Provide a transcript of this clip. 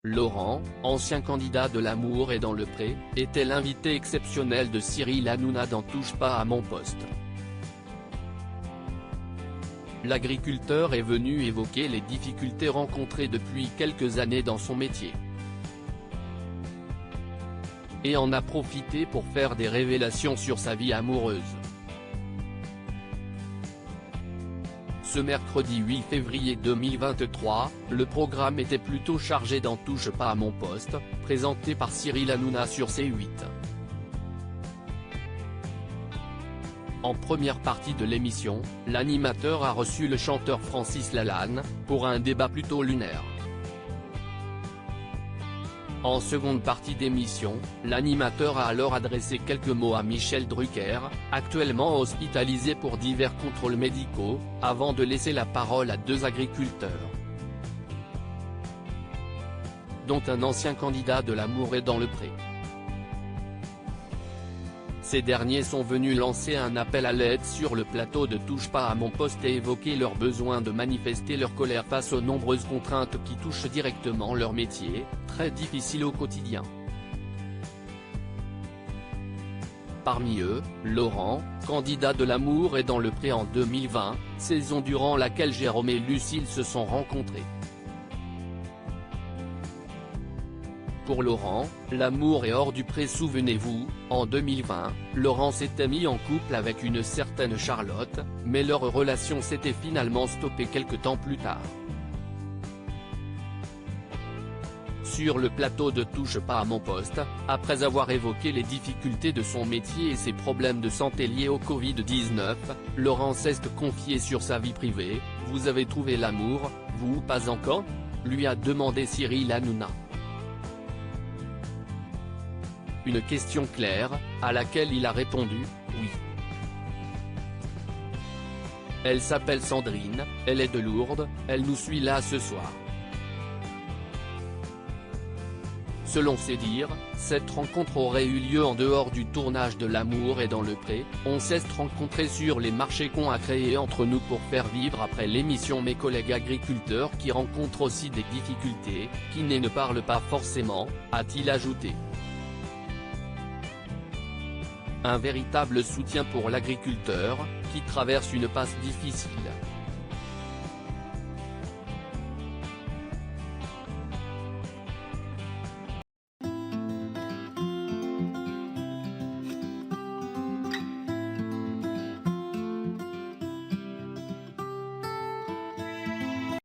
Laurent, ancien candidat de l'Amour est dans le pré, était l'invité exceptionnel de Cyril Hanouna dans Touche pas à mon poste. L'agriculteur est venu évoquer les difficultés rencontrées depuis quelques années dans son métier. Et en a profité pour faire des révélations sur sa vie amoureuse. Ce mercredi 8 février 2023, le programme était plutôt chargé dans Touche pas à mon poste, présenté par Cyril Hanouna sur C8. En première partie de l'émission, l'animateur a reçu le chanteur Francis Lalanne, pour un débat plutôt lunaire. En seconde partie d'émission, l'animateur a alors adressé quelques mots à Michel Drucker, actuellement hospitalisé pour divers contrôles médicaux, avant de laisser la parole à deux agriculteurs, dont un ancien candidat de l'Amour est dans le pré. Ces derniers sont venus lancer un appel à l'aide sur le plateau de Touche pas à mon poste et évoquer leur besoin de manifester leur colère face aux nombreuses contraintes qui touchent directement leur métier, très difficile au quotidien. Parmi eux, Laurent, candidat de l'Amour est dans le pré en 2020, saison durant laquelle Jérôme et Lucille se sont rencontrés. Pour Laurent, l'amour est hors du pré. Souvenez-vous, en 2020, Laurent s'était mis en couple avec une certaine Charlotte, mais leur relation s'était finalement stoppée quelque temps plus tard. Sur le plateau de Touche pas à mon poste, après avoir évoqué les difficultés de son métier et ses problèmes de santé liés au Covid-19, Laurent s'est confié sur sa vie privée. « Vous avez trouvé l'amour, vous ou pas encore ?» lui a demandé Cyril Hanouna. Une question claire, à laquelle il a répondu « oui ». Elle s'appelle Sandrine, elle est de Lourdes, elle nous suit là ce soir. Selon ses dires, cette rencontre aurait eu lieu en dehors du tournage de l'Amour est dans le pré. On s'est rencontrés sur les marchés qu'on a créés entre nous pour faire vivre après l'émission mes collègues agriculteurs qui rencontrent aussi des difficultés, qui ne parlent pas forcément, a-t-il ajouté. Un véritable soutien pour l'agriculteur, qui traverse une passe difficile.